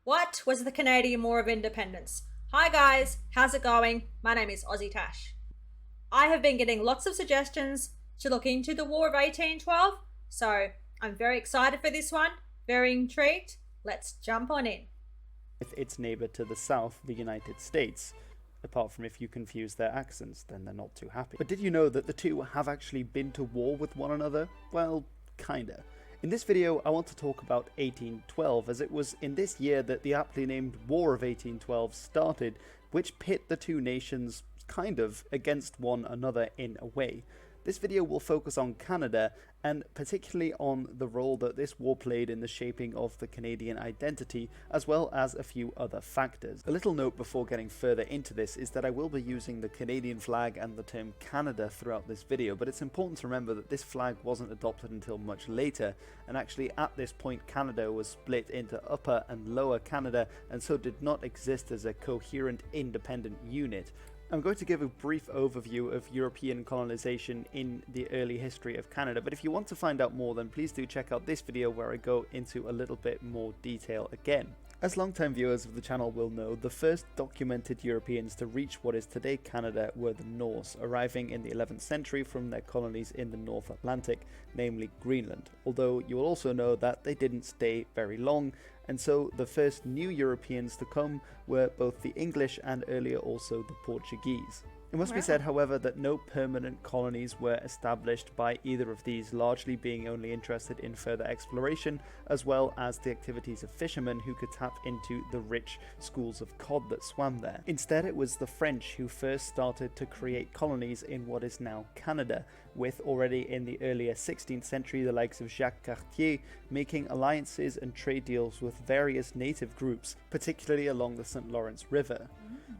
What was the Canadian War of Independence? Hi guys, how's it going? My name is AussieTash. I have been getting lots of suggestions to look into the War of 1812, so I'm very excited for this one, very intrigued. Let's jump on in. With its neighbour to the south, the United States. Apart from if you confuse their accents, then they're not too happy. But did you know that the two have actually been to war with one another? Well, kinda. In this video, I want to talk about 1812, as it was in this year that the aptly named War of 1812 started, which pit the two nations kind of against one another in a way. This video will focus on Canada, and particularly on the role that this war played in the shaping of the Canadian identity, as well as a few other factors. A little note before getting further into this is that I will be using the Canadian flag and the term Canada throughout this video, but it's important to remember that this flag wasn't adopted until much later, and actually at this point Canada was split into Upper and Lower Canada, and so did not exist as a coherent independent unit. I'm going to give a brief overview of European colonization in the early history of Canada, but if you want to find out more, then please do check out this video where I go into a little bit more detail again. As long-time viewers of the channel will know, the first documented Europeans to reach what is today Canada were the Norse, arriving in the 11th century from their colonies in the North Atlantic, namely Greenland, although you will also know that they didn't stay very long, and so the first new Europeans to come were both the English and earlier also the Portuguese. It must be said, however, that no permanent colonies were established by either of these, largely being only interested in further exploration, as well as the activities of fishermen who could tap into the rich schools of cod that swam there. Instead, it was the French who first started to create colonies in what is now Canada, with already in the earlier 16th century the likes of Jacques Cartier making alliances and trade deals with various native groups, particularly along the St. Lawrence River.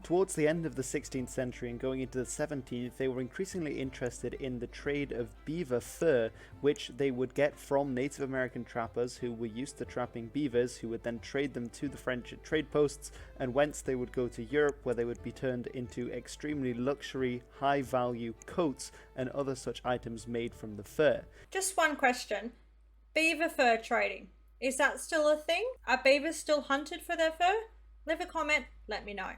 Towards the end of the 16th century and going into the 17th, they were increasingly interested in the trade of beaver fur, which they would get from Native American trappers who were used to trapping beavers, who would then trade them to the French at trade posts, and whence they would go to Europe, where they would be turned into extremely luxury, high-value coats and other such items made from the fur. Just one question. Beaver fur trading. Is that still a thing? Are beavers still hunted for their fur? Leave a comment, let me know.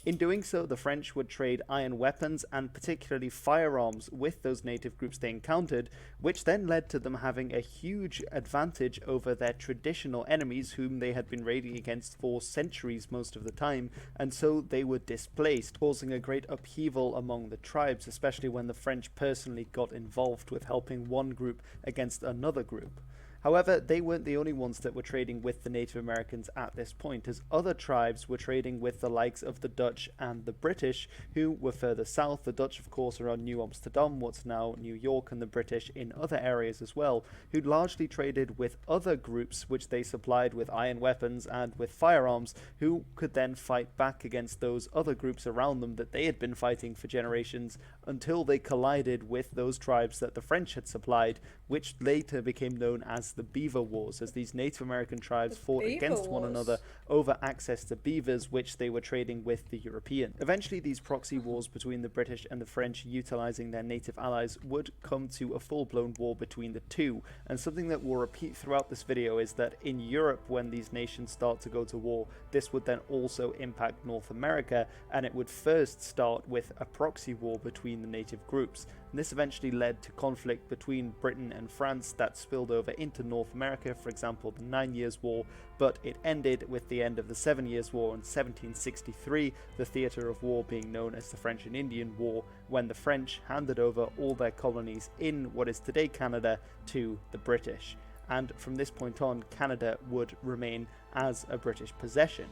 In doing so, the French would trade iron weapons and particularly firearms with those native groups they encountered, which then led to them having a huge advantage over their traditional enemies whom they had been raiding against for centuries most of the time, and so they were displaced, causing a great upheaval among the tribes, especially when the French personally got involved with helping one group against another group. However, they weren't the only ones that were trading with the Native Americans at this point, as other tribes were trading with the likes of the Dutch and the British, who were further south. The Dutch, of course, around New Amsterdam, what's now New York, and the British in other areas as well, who largely traded with other groups which they supplied with iron weapons and with firearms, who could then fight back against those other groups around them that they had been fighting for generations, until they collided with those tribes that the French had supplied, which later became known as the Beaver Wars, as these Native American tribes fought against one another over access to beavers, which they were trading with the Europeans. Eventually, these proxy wars between the British and the French, utilizing their native allies, would come to a full-blown war between the two, and something that will repeat throughout this video is that in Europe, when these nations start to go to war, this would then also impact North America, and it would first start with a proxy war between the native groups. And this eventually led to conflict between Britain and France that spilled over into North America, for example the 9 Years' War, but it ended with the end of the 7 Years' War in 1763, the theatre of war being known as the French and Indian War, when the French handed over all their colonies in what is today Canada to the British. And from this point on, Canada would remain as a British possession.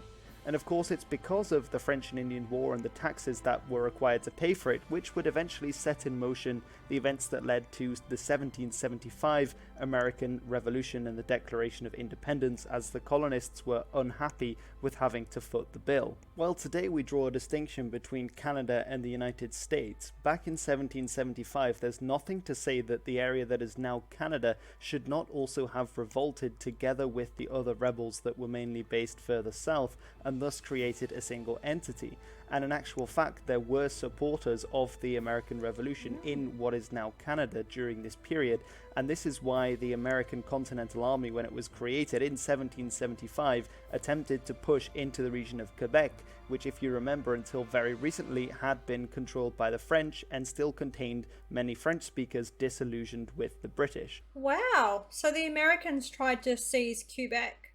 And of course, it's because of the French and Indian War and the taxes that were required to pay for it, which would eventually set in motion the events that led to the 1775 American Revolution and the Declaration of Independence, as the colonists were unhappy with having to foot the bill. While today we draw a distinction between Canada and the United States, back in 1775 there's nothing to say that the area that is now Canada should not also have revolted together with the other rebels that were mainly based further south, and and thus created a single entity. And in actual fact, there were supporters of the American Revolution in what is now Canada during this period, and this is why the American Continental Army, when it was created in 1775, attempted to push into the region of Quebec, which, if you remember, until very recently had been controlled by the French and still contained many French speakers disillusioned with the British. Wow, so the Americans tried to seize Quebec.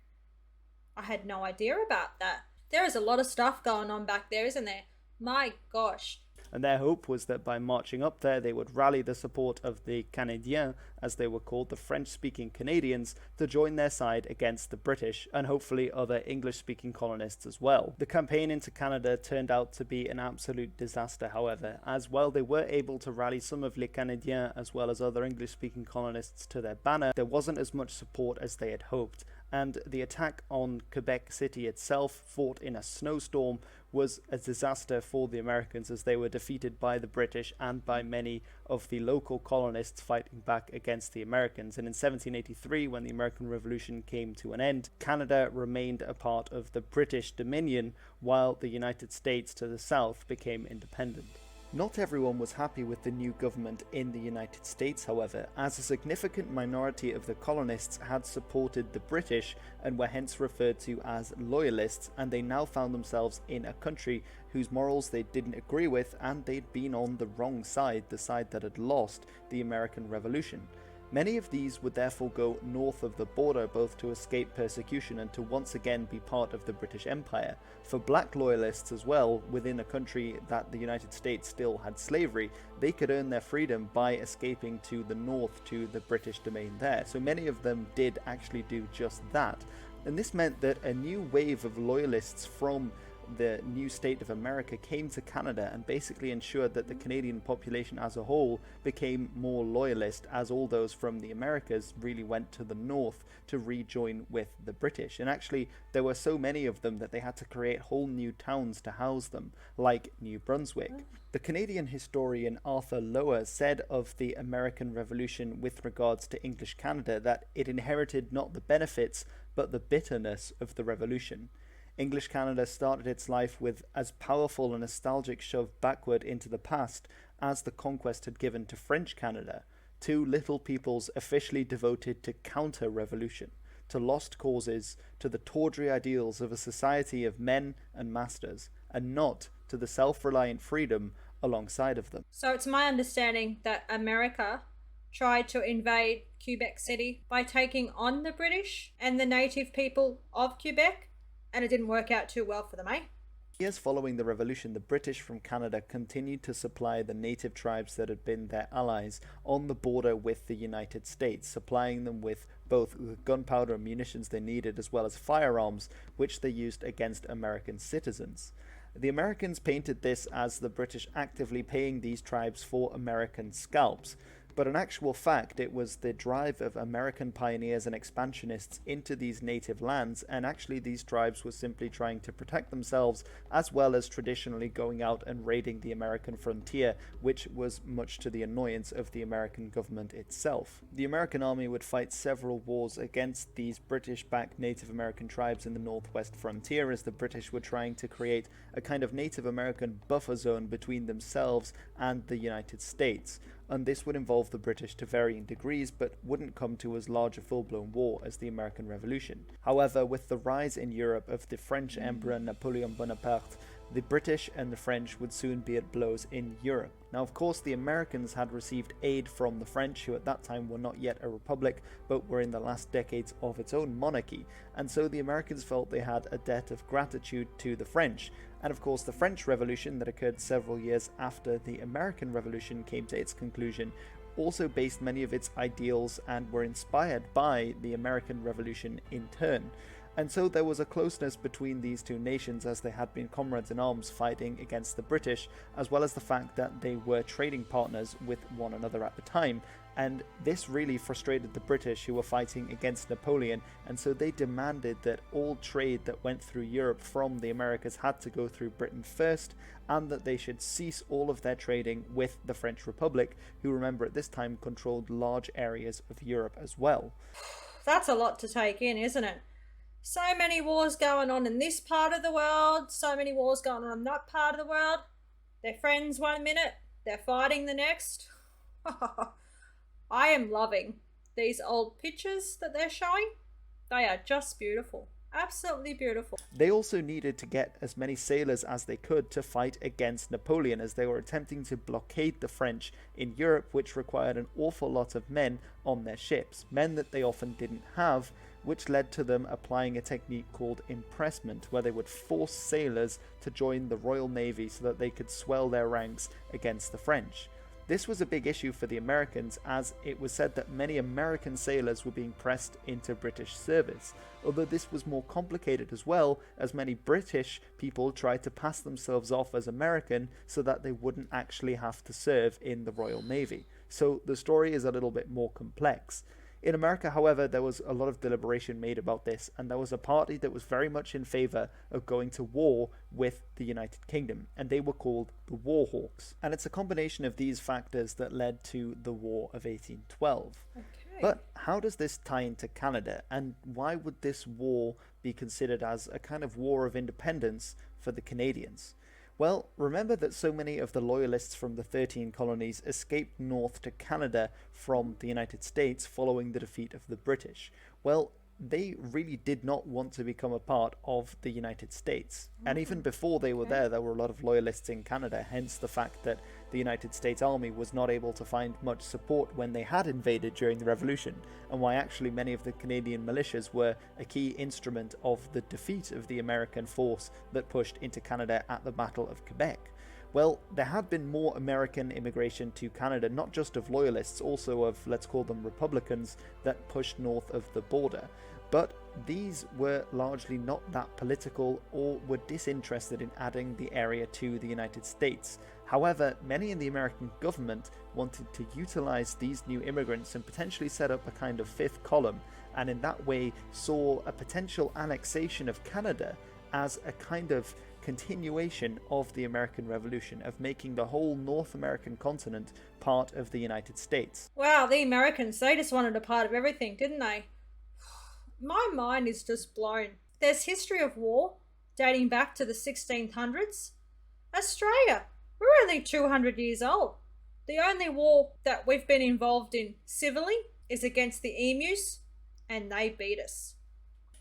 I had no idea about that. There is a lot of stuff going on back there, isn't there? My gosh. And their hope was that by marching up there, they would rally the support of the Canadiens, as they were called, the French-speaking Canadians, to join their side against the British, and hopefully other English-speaking colonists as well. The campaign into Canada turned out to be an absolute disaster, however, as while they were able to rally some of les Canadiens as well as other English-speaking colonists to their banner, there wasn't as much support as they had hoped. And the attack on Quebec City itself, fought in a snowstorm, was a disaster for the Americans, as they were defeated by the British and by many of the local colonists fighting back against the Americans. And in 1783, when the American Revolution came to an end, Canada remained a part of the British Dominion, while the United States to the south became independent. Not everyone was happy with the new government in the United States, however, as a significant minority of the colonists had supported the British and were hence referred to as loyalists, and they now found themselves in a country whose morals they didn't agree with, and they'd been on the wrong side, the side that had lost the American Revolution. Many of these would therefore go north of the border, both to escape persecution and to once again be part of the British Empire. For black loyalists as well, within a country that the United States still had slavery, they could earn their freedom by escaping to the north, to the British domain there. So many of them did actually do just that. And this meant that a new wave of loyalists from the new state of America came to Canada and basically ensured that the Canadian population as a whole became more loyalist, as all those from the Americas really went to the north to rejoin with the British. And actually there were so many of them that they had to create whole new towns to house them, like New Brunswick. The Canadian historian Arthur Lower said of the American Revolution with regards to English Canada that it inherited not the benefits but the bitterness of the revolution. English Canada started its life with as powerful a nostalgic shove backward into the past as the conquest had given to French Canada, two little peoples officially devoted to counter-revolution, to lost causes, to the tawdry ideals of a society of men and masters, and not to the self-reliant freedom alongside of them. So it's my understanding that America tried to invade Quebec City by taking on the British and the native people of Quebec, and it didn't work out too well for them, eh? Years following the revolution, the British from Canada continued to supply the native tribes that had been their allies on the border with the United States, supplying them with both the gunpowder and munitions they needed, as well as firearms, which they used against American citizens. The Americans painted this as the British actively paying these tribes for American scalps. But in actual fact, it was the drive of American pioneers and expansionists into these native lands, and actually these tribes were simply trying to protect themselves, as well as traditionally going out and raiding the American frontier, which was much to the annoyance of the American government itself. The American army would fight several wars against these British-backed Native American tribes in the northwest frontier, as the British were trying to create a kind of Native American buffer zone between themselves and the United States. And this would involve the British to varying degrees, but wouldn't come to as large a full-blown war as the American Revolution. However, with the rise in Europe of the French Emperor Napoleon Bonaparte, the British and the French would soon be at blows in Europe. Now, of course, the Americans had received aid from the French, who at that time were not yet a republic, but were in the last decades of its own monarchy, and so the Americans felt they had a debt of gratitude to the French. And of course, the French Revolution that occurred several years after the American Revolution came to its conclusion also based many of its ideals and were inspired by the American Revolution in turn. And so there was a closeness between these two nations, as they had been comrades in arms fighting against the British, as well as the fact that they were trading partners with one another at the time. And this really frustrated the British, who were fighting against Napoleon, and so they demanded that all trade that went through Europe from the Americas had to go through Britain first, and that they should cease all of their trading with the French Republic, who, remember, at this time controlled large areas of Europe as well. That's a lot to take in, isn't it? So many wars going on in this part of the world, so many wars going on in that part of the world. They're friends one minute, they're fighting the next. I am loving these old pictures that they're showing. They are just beautiful. Absolutely beautiful. They also needed to get as many sailors as they could to fight against Napoleon, as they were attempting to blockade the French in Europe, which required an awful lot of men on their ships, men that they often didn't have, which led to them applying a technique called impressment, where they would force sailors to join the Royal Navy so that they could swell their ranks against the French. This was a big issue for the Americans, as it was said that many American sailors were being pressed into British service, although this was more complicated as well, as many British people tried to pass themselves off as American so that they wouldn't actually have to serve in the Royal Navy. So the story is a little bit more complex. In America, however, there was a lot of deliberation made about this, and there was a party that was very much in favour of going to war with the United Kingdom, and they were called the War Hawks. And it's a combination of these factors that led to the War of 1812. Okay. But how does this tie into Canada, and why would this war be considered as a kind of war of independence for the Canadians? Well, remember that so many of the loyalists from the 13 colonies escaped north to Canada from the United States following the defeat of the British. Well, they really did not want to become a part of the United States. And even before they were there were a lot of loyalists in Canada, hence the fact that the United States Army was not able to find much support when they had invaded during the Revolution, and why actually many of the Canadian militias were a key instrument of the defeat of the American force that pushed into Canada at the Battle of Quebec. Well, there had been more American immigration to Canada, not just of loyalists, also of, let's call them, Republicans that pushed north of the border. But these were largely not that political or were disinterested in adding the area to the United States. However, many in the American government wanted to utilize these new immigrants and potentially set up a kind of fifth column, and in that way saw a potential annexation of Canada as a kind of continuation of the American Revolution, of making the whole North American continent part of the United States. Wow, the Americans, they just wanted a part of everything, didn't they? My mind is just blown. There's history of war dating back to the 1600s. Australia, we're only 200 years old. The only war that we've been involved in civilly is against the emus, and they beat us.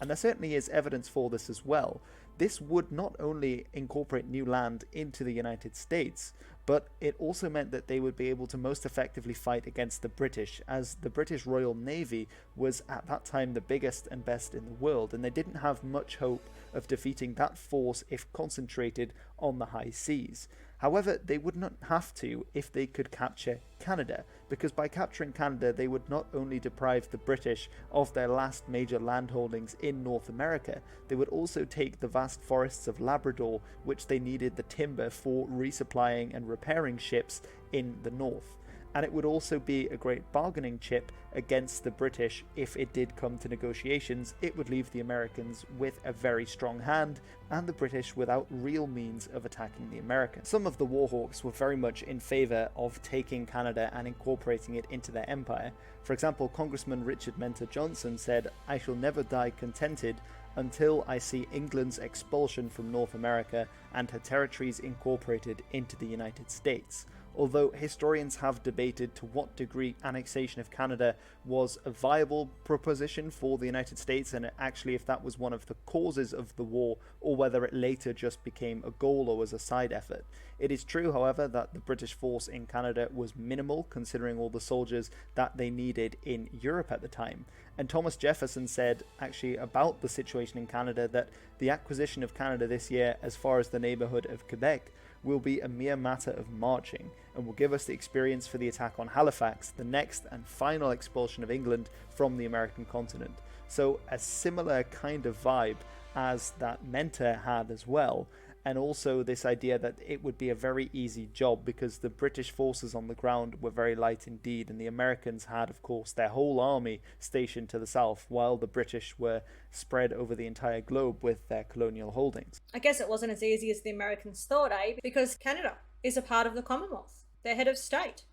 And there certainly is evidence for this as well. This would not only incorporate new land into the United States, but it also meant that they would be able to most effectively fight against the British, as the British Royal Navy was at that time the biggest and best in the world, and they didn't have much hope of defeating that force if concentrated on the high seas. However, they would not have to if they could capture Canada, because by capturing Canada they would not only deprive the British of their last major landholdings in North America, they would also take the vast forests of Labrador, which they needed the timber for resupplying and repairing ships in the north. And it would also be a great bargaining chip against the British. If it did come to negotiations, it would leave the Americans with a very strong hand and the British without real means of attacking the Americans. Some of the Warhawks were very much in favour of taking Canada and incorporating it into their empire. For example, Congressman Richard Mentor Johnson said, "I shall never die contented until I see England's expulsion from North America and her territories incorporated into the United States." Although historians have debated to what degree annexation of Canada was a viable proposition for the United States, and actually if that was one of the causes of the war, or whether it later just became a goal or was a side effort. It is true, however, that the British force in Canada was minimal, considering all the soldiers that they needed in Europe at the time. And Thomas Jefferson said, actually, about the situation in Canada, that the acquisition of Canada this year, as far as the neighbourhood of Quebec, will be a mere matter of marching, and will give us the experience for the attack on Halifax, the next and final expulsion of England from the American continent. So a similar kind of vibe as that Mentor had as well, and also this idea that it would be a very easy job because the British forces on the ground were very light indeed, and the Americans had, of course, their whole army stationed to the south, while the British were spread over the entire globe with their colonial holdings. I guess it wasn't as easy as the Americans thought, because Canada is a part of the Commonwealth. Their head of state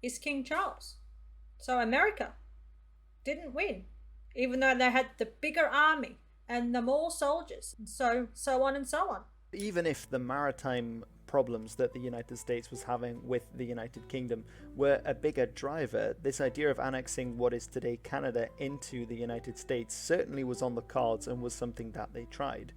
is King Charles. So America didn't win, even though they had the bigger army, and the more soldiers, and so on and so on. Even if the maritime problems that the United States was having with the United Kingdom were a bigger driver, this idea of annexing what is today Canada into the United States certainly was on the cards and was something that they tried.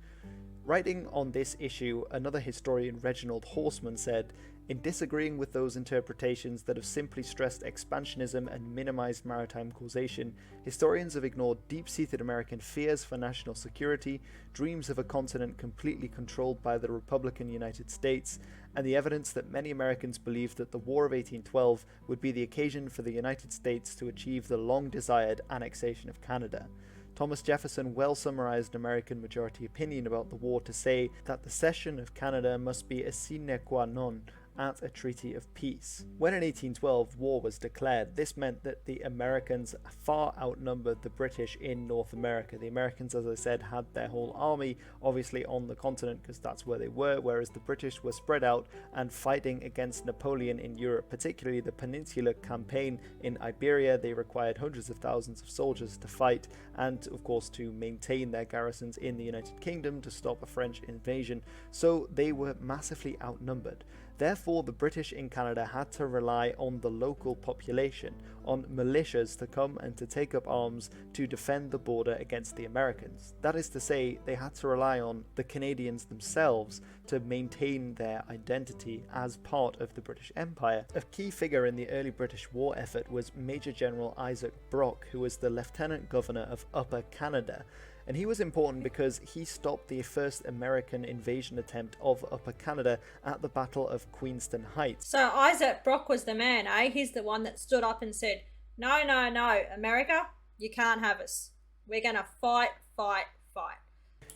Writing on this issue, another historian, Reginald Horseman, said, "In disagreeing with those interpretations that have simply stressed expansionism and minimized maritime causation, historians have ignored deep-seated American fears for national security, dreams of a continent completely controlled by the Republican United States, and the evidence that many Americans believed that the War of 1812 would be the occasion for the United States to achieve the long-desired annexation of Canada." Thomas Jefferson well summarized American majority opinion about the war to say that the cession of Canada must be a sine qua non at a treaty of peace. When in 1812 war was declared, this meant that the Americans far outnumbered the British in North America. The Americans, as I said, had their whole army obviously on the continent because that's where they were, whereas the British were spread out and fighting against Napoleon in Europe, particularly the Peninsular Campaign in Iberia. They required hundreds of thousands of soldiers to fight and of course to maintain their garrisons in the United Kingdom to stop a French invasion, so they were massively outnumbered. Therefore, the British in Canada had to rely on the local population, on militias to come and to take up arms to defend the border against the Americans. That is to say, they had to rely on the Canadians themselves to maintain their identity as part of the British Empire. A key figure in the early British war effort was Major General Isaac Brock, who was the Lieutenant Governor of Upper Canada. And he was important because he stopped the first American invasion attempt of Upper Canada at the Battle of Queenston Heights. So Isaac Brock was the man, eh? He's the one that stood up and said, no, no, no, America, you can't have us. We're gonna fight.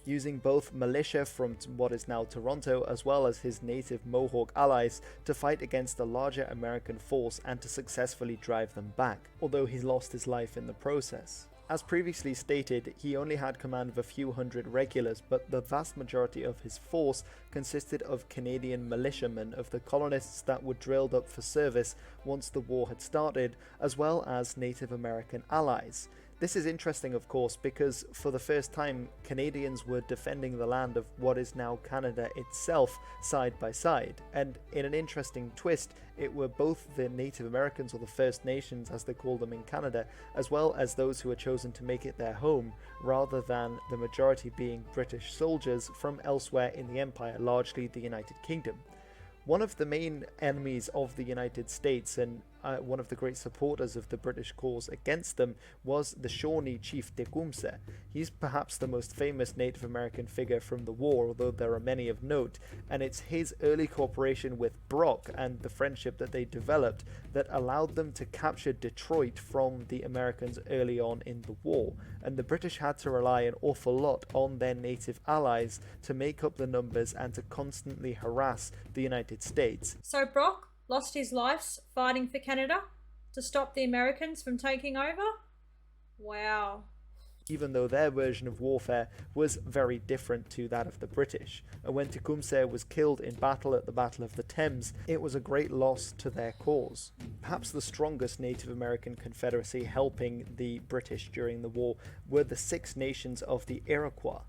Using both militia from what is now Toronto as well as his native Mohawk allies to fight against the larger American force and to successfully drive them back, although he lost his life in the process. As previously stated, he only had command of a few hundred regulars, but the vast majority of his force consisted of Canadian militiamen of the colonists that were drilled up for service once the war had started, as well as Native American allies. This is interesting, of course, because for the first time, Canadians were defending the land of what is now Canada itself side by side. And in an interesting twist, it were both the Native Americans, or the First Nations as they call them in Canada, as well as those who had chosen to make it their home, rather than the majority being British soldiers from elsewhere in the Empire, largely the United Kingdom. One of the main enemies of the United States and one of the great supporters of the British cause against them was the Shawnee chief Tecumseh. He's perhaps the most famous Native American figure from the war, although there are many of note, and it's his early cooperation with Brock and the friendship that they developed that allowed them to capture Detroit from the Americans early on in the war, and the British had to rely an awful lot on their native allies to make up the numbers and to constantly harass the United States. So Brock lost his life fighting for Canada to stop the Americans from taking over? Wow. Even though their version of warfare was very different to that of the British. And when Tecumseh was killed in battle at the Battle of the Thames, it was a great loss to their cause. Perhaps the strongest Native American confederacy helping the British during the war were the Six Nations of the Iroquois.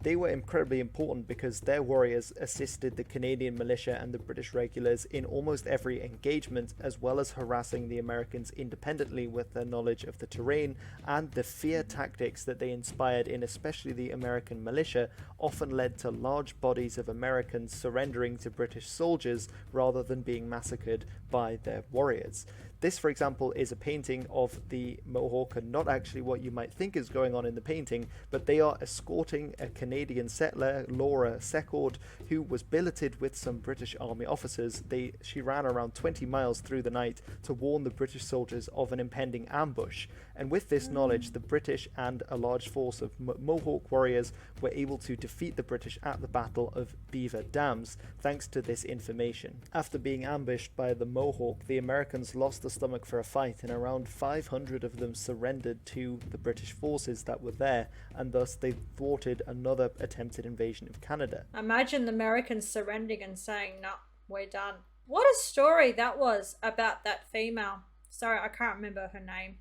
They were incredibly important because their warriors assisted the Canadian militia and the British regulars in almost every engagement, as well as harassing the Americans independently with their knowledge of the terrain, and the fear tactics that they inspired in especially the American militia often led to large bodies of Americans surrendering to British soldiers rather than being massacred by their warriors. This, for example, is a painting of the Mohawk, and not actually what you might think is going on in the painting, but they are escorting a Canadian settler, Laura Secord, who was billeted with some British Army officers. She ran around 20 miles through the night to warn the British soldiers of an impending ambush. And with this knowledge, the British and a large force of Mohawk warriors were able to defeat the British at the Battle of Beaver Dams, thanks to this information. After being ambushed by the Mohawk, the Americans lost the stomach for a fight, and around 500 of them surrendered to the British forces that were there, and thus they thwarted another attempted invasion of Canada. Imagine the Americans surrendering and saying, "No, we're done." What a story that was about that female. Sorry, I can't remember her name.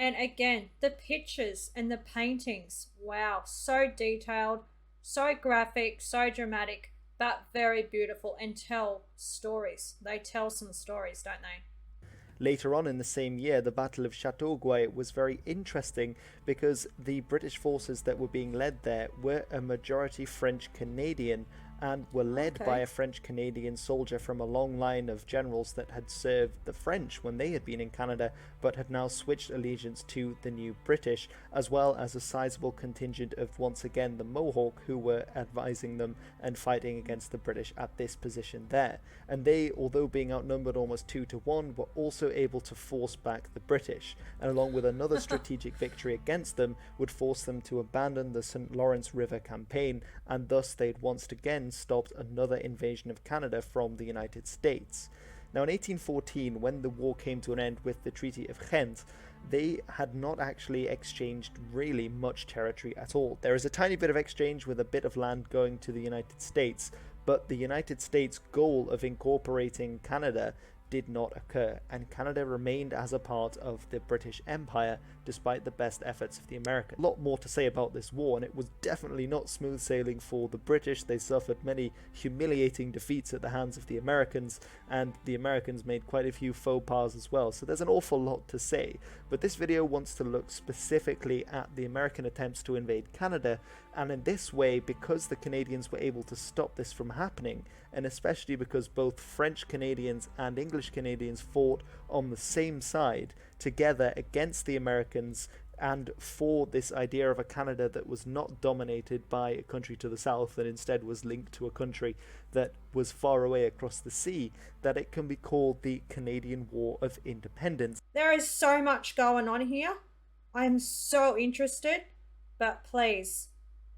And again, the pictures and the paintings, wow, so detailed, so graphic, so dramatic, but very beautiful and tell stories. They tell some stories, don't they? Later on in the same year, the Battle of Chateauguay was very interesting because the British forces that were being led there were a majority French Canadian and were led by Okay. a French Canadian soldier from a long line of generals that had served the French when they had been in Canada but had now switched allegiance to the new British, as well as a sizable contingent of once again the Mohawk who were advising them and fighting against the British at this position there. And they, although being outnumbered almost 2-1, were also able to force back the British, and along with another strategic victory against them, would force them to abandon the St. Lawrence River campaign, and thus they'd once again stopped another invasion of Canada from the United States. Now, in 1814, when the war came to an end with the Treaty of Ghent, they had not actually exchanged really much territory at all. There is a tiny bit of exchange with a bit of land going to the United States, but the United States' goal of incorporating Canada did not occur, and Canada remained as a part of the British Empire despite the best efforts of the Americans. A lot more to say about this war, and it was definitely not smooth sailing for the British. They suffered many humiliating defeats at the hands of the Americans, and the Americans made quite a few faux pas as well, so there's an awful lot to say. But this video wants to look specifically at the American attempts to invade Canada, and in this way, because the Canadians were able to stop this from happening, and especially because both French Canadians and English Canadians fought on the same side together against the Americans and for this idea of a Canada that was not dominated by a country to the south and instead was linked to a country that was far away across the sea, that it can be called the Canadian War of Independence. There is so much going on here. I'm so interested, but please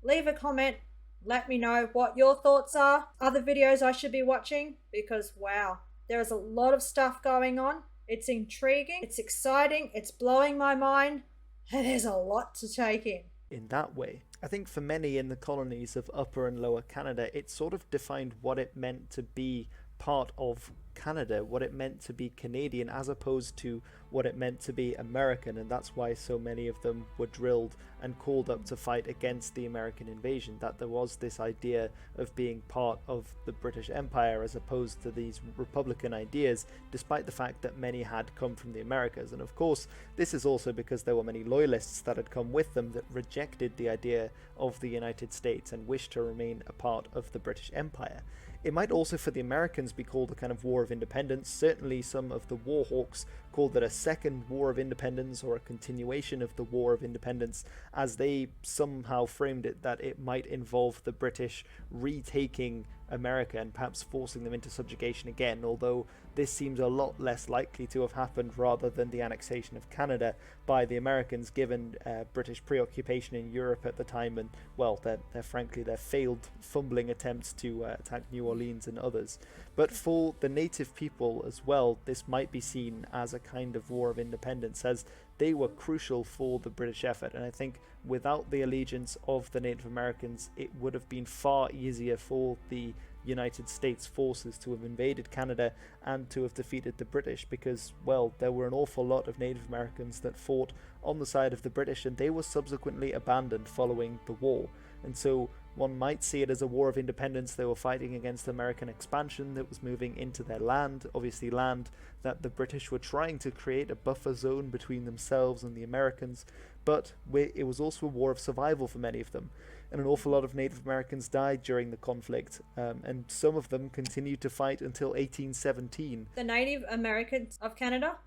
leave a comment. Let me know what your thoughts are, other videos I should be watching, because wow, there is a lot of stuff going on. It's intriguing, it's exciting, it's blowing my mind, and there's a lot to take in that way. I think for many in the colonies of Upper and Lower Canada, it sort of defined what it meant to be part of Canada, what it meant to be Canadian as opposed to what it meant to be American, and that's why so many of them were drilled and called up to fight against the American invasion, that there was this idea of being part of the British Empire as opposed to these republican ideas, despite the fact that many had come from the Americas. And of course, this is also because there were many loyalists that had come with them that rejected the idea of the United States and wished to remain a part of the British Empire. It might also for the Americans be called a kind of war of independence. Certainly some of the war hawks called it a second war of independence or a continuation of the war of independence, as they somehow framed it that it might involve the British retaking America and perhaps forcing them into subjugation again, although this seems a lot less likely to have happened rather than the annexation of Canada by the Americans, given British preoccupation in Europe at the time and, well, their failed fumbling attempts to attack New Orleans and others. But for the native people as well, this might be seen as a kind of war of independence, as they were crucial for the British effort, and I think without the allegiance of the Native Americans, it would have been far easier for the United States forces to have invaded Canada and to have defeated the British, because, well, there were an awful lot of Native Americans that fought on the side of the British, and they were subsequently abandoned following the war. And so one might see it as a war of independence. They were fighting against American expansion that was moving into their land, obviously land that the British were trying to create a buffer zone between themselves and the Americans, but it was also a war of survival for many of them. And an awful lot of Native Americans died during the conflict, and some of them continued to fight until 1817. The Native Americans of Canada,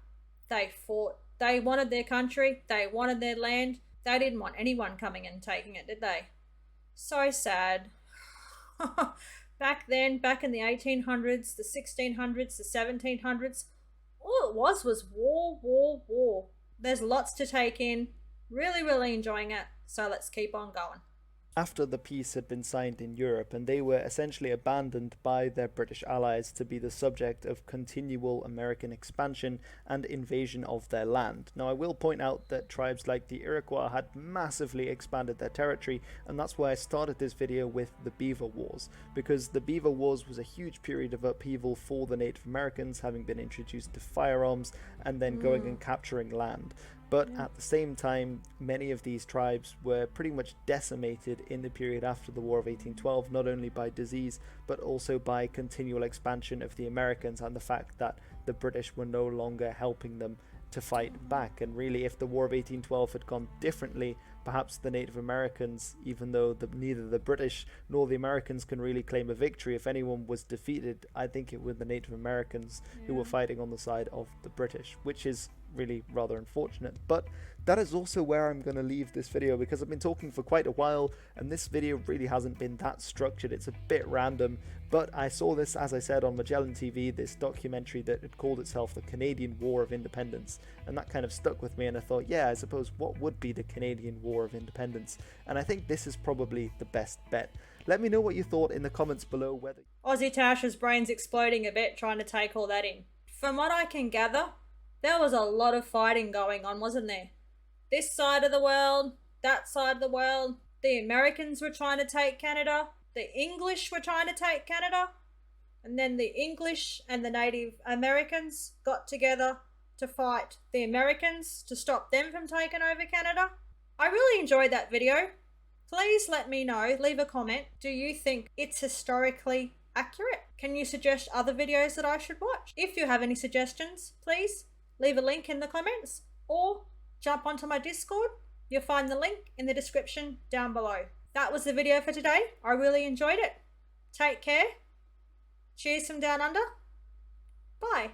they fought. They wanted their country, they wanted their land. They didn't want anyone coming and taking it, did they? So sad. Back then, back in the 1800s, the 1600s, the 1700s, all it was war, war, war. There's lots to take in. Really, really enjoying it. So let's keep on going. After the peace had been signed in Europe, and they were essentially abandoned by their British allies to be the subject of continual American expansion and invasion of their land. Now, I will point out that tribes like the Iroquois had massively expanded their territory, and that's why I started this video with the Beaver Wars, because the Beaver Wars was a huge period of upheaval for the Native Americans, having been introduced to firearms and then going and capturing land. But at the same time, many of these tribes were pretty much decimated in the period after the War of 1812, not only by disease, but also by continual expansion of the Americans and the fact that the British were no longer helping them to fight back. And really, if the War of 1812 had gone differently, perhaps the Native Americans, even though neither the British nor the Americans can really claim a victory, if anyone was defeated, I think it were the Native Americans who were fighting on the side of the British, which is really rather unfortunate. But that is also where I'm going to leave this video, because I've been talking for quite a while and this video really hasn't been that structured. It's a bit random, but I saw this, as I said, on Magellan TV, this documentary that had called itself the Canadian War of Independence, and that kind of stuck with me, and I thought, yeah, I suppose what would be the Canadian War of Independence? And I think this is probably the best bet. Let me know what you thought in the comments below. Whether AussieTash's brain's exploding a bit trying to take all that in. From what I can gather, there was a lot of fighting going on, wasn't there? This side of the world, that side of the world. The Americans were trying to take Canada. The English were trying to take Canada. And then the English and the Native Americans got together to fight the Americans to stop them from taking over Canada. I really enjoyed that video. Please let me know, leave a comment. Do you think it's historically accurate? Can you suggest other videos that I should watch? If you have any suggestions, please leave a link in the comments or jump onto my Discord. You'll find the link in the description down below. That was the video for today. I really enjoyed it. Take care. Cheers from down under. Bye.